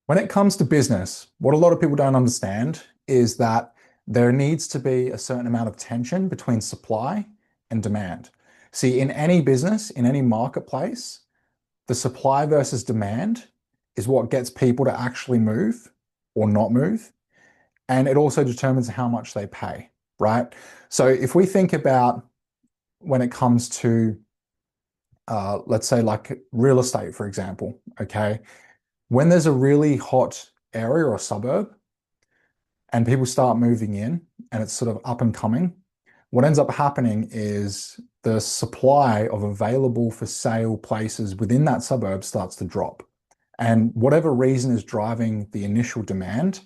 When it comes to business, what a lot of people don't understand is that there needs to be a certain amount of tension between supply and demand. See, in any business, in any marketplace, the supply versus demand is what gets people to actually move or not move. And it also determines how much they pay, right? So if we think about when it comes to, let's say, like real estate, for example, okay? When there's a really hot area or suburb and people start moving in and it's sort of up and coming, what ends up happening is the supply of available for sale places within that suburb starts to drop. And whatever reason is driving the initial demand,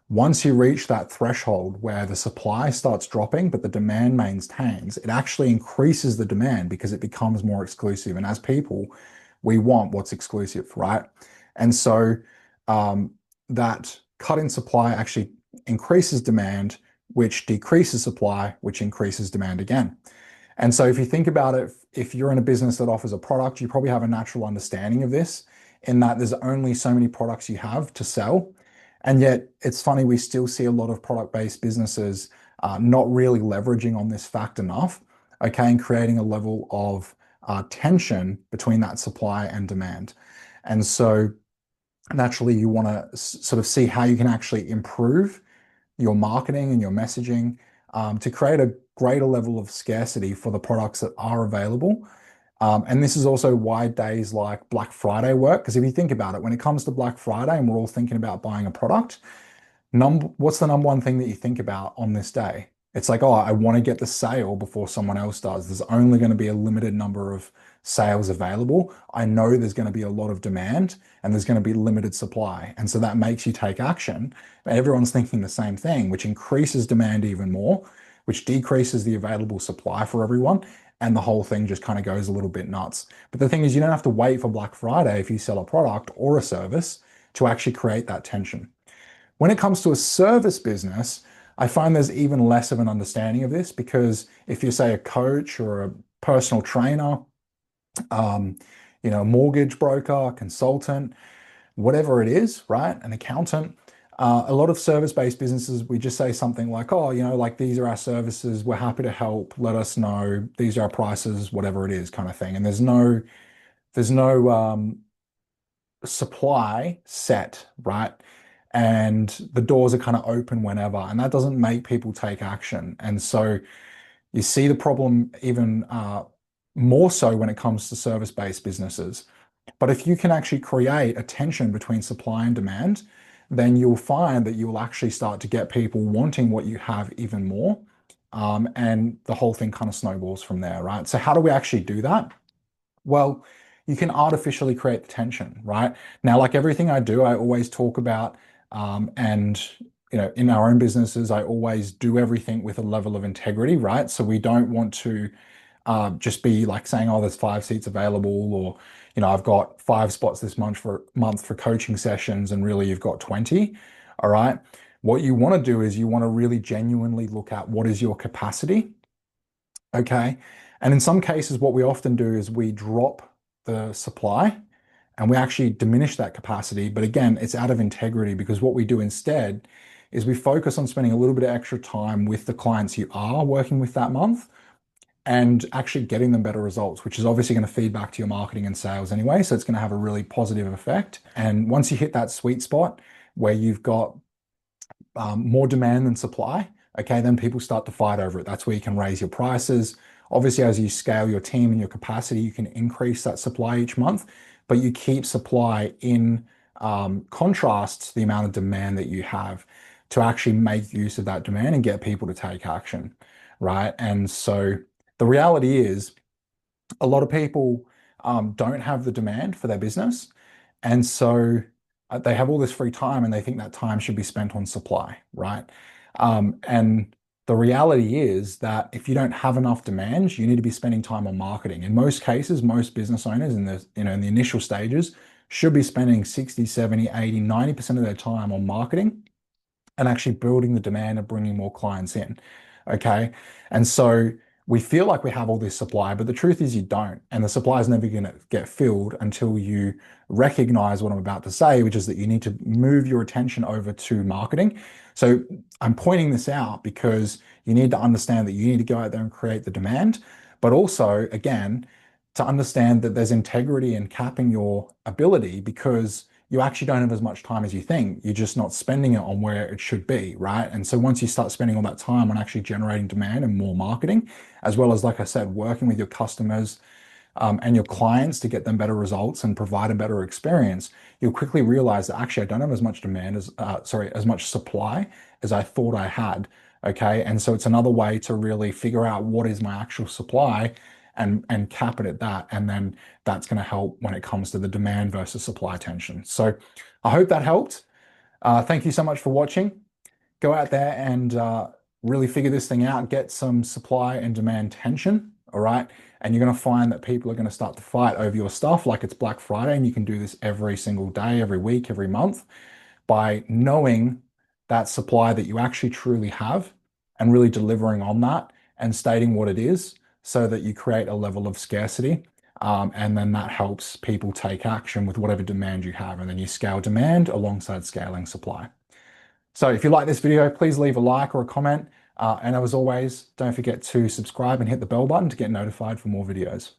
once you reach that threshold where the supply starts dropping, but the demand maintains, it actually increases the demand because it becomes more exclusive. And as people, we want what's exclusive, right? And so that cut in supply actually increases demand, which decreases supply, which increases demand again. And so if you think about it, if you're in a business that offers a product, you probably have a natural understanding of this in that there's only so many products you have to sell. And yet it's funny, we still see a lot of product-based businesses not really leveraging on this fact enough, okay, and creating a level of tension between that supply and demand. And so naturally, you want to sort of see how you can actually improve your marketing and your messaging to create a greater level of scarcity for the products that are available. And this is also why days like Black Friday work. Because if you think about it, when it comes to Black Friday and we're all thinking about buying a product, what's the number one thing that you think about on this day? It's like, oh, I want to get the sale before someone else does. There's only going to be a limited number of sales available. I know there's going to be a lot of demand and there's going to be limited supply. And so that makes you take action. Everyone's thinking the same thing, which increases demand even more, which decreases the available supply for everyone. And the whole thing just kind of goes a little bit nuts. But the thing is, you don't have to wait for Black Friday if you sell a product or a service to actually create that tension. When it comes to a service business, I find there's even less of an understanding of this because if you say a coach or a personal trainer, um, mortgage broker, consultant, whatever it is, right? An accountant. A lot of service-based businesses, we just say something like, oh, like these are our services. We're happy to help. Let us know. These are our prices, whatever it is, kind of thing. And there's no supply set, right? And the doors are kind of open whenever, and that doesn't make people take action. And so you see the problem even more so when it comes to service-based businesses. But if you can actually create a tension between supply and demand, then you'll find that you will actually start to get people wanting what you have even more. And the whole thing kind of snowballs from there, right? So how do we actually do that? Well, you can artificially create the tension, right? Now, like everything I do, I always talk about, and in our own businesses, I always do everything with a level of integrity, right? So we don't want to just be like saying, oh, there's 5 seats available, or I've got 5 spots this month for coaching sessions, and really you've got 20. All right. What you want to do is you want to really genuinely look at what is your capacity. Okay. And in some cases, what we often do is we drop the supply and we actually diminish that capacity. But again, it's out of integrity because what we do instead is we focus on spending a little bit of extra time with the clients you are working with that month and actually getting them better results, which is obviously going to feed back to your marketing and sales anyway. So it's going to have a really positive effect. And once you hit that sweet spot where you've got more demand than supply, okay, then people start to fight over it. That's where you can raise your prices. Obviously, as you scale your team and your capacity, you can increase that supply each month, but you keep supply in contrast to the amount of demand that you have to actually make use of that demand and get people to take action, right? And so the reality is a lot of people don't have the demand for their business. And so they have all this free time and they think that time should be spent on supply, right? And the reality is that if you don't have enough demand, you need to be spending time on marketing. In most cases, most business owners in the initial stages should be spending 60, 70, 80, 90% of their time on marketing and actually building the demand and bringing more clients in. Okay. And so we feel like we have all this supply, but the truth is you don't. And the supply is never going to get filled until you recognize what I'm about to say, which is that you need to move your attention over to marketing. So I'm pointing this out because you need to understand that you need to go out there and create the demand, but also, again, to understand that there's integrity in capping your ability because you actually don't have as much time as you think. You're just not spending it on where it should be, right? And so once you start spending all that time on actually generating demand and more marketing, as well as, like I said, working with your customers and your clients to get them better results and provide a better experience, you'll quickly realize that actually I don't have as much demand as, as much supply as I thought I had. Okay. And so it's another way to really figure out what is my actual supply and cap it at that. And then that's going to help when it comes to the demand versus supply tension. So I hope that helped. Thank you so much for watching. Go out there and really figure this thing out, get some supply and demand tension, all right? And you're going to find that people are going to start to fight over your stuff like it's Black Friday, and you can do this every single day, every week, every month by knowing that supply that you actually truly have and really delivering on that and stating what it is so that you create a level of scarcity. And then that helps people take action with whatever demand you have. And then you scale demand alongside scaling supply. So if you like this video, please leave a like or a comment. And as always, don't forget to subscribe and hit the bell button to get notified for more videos.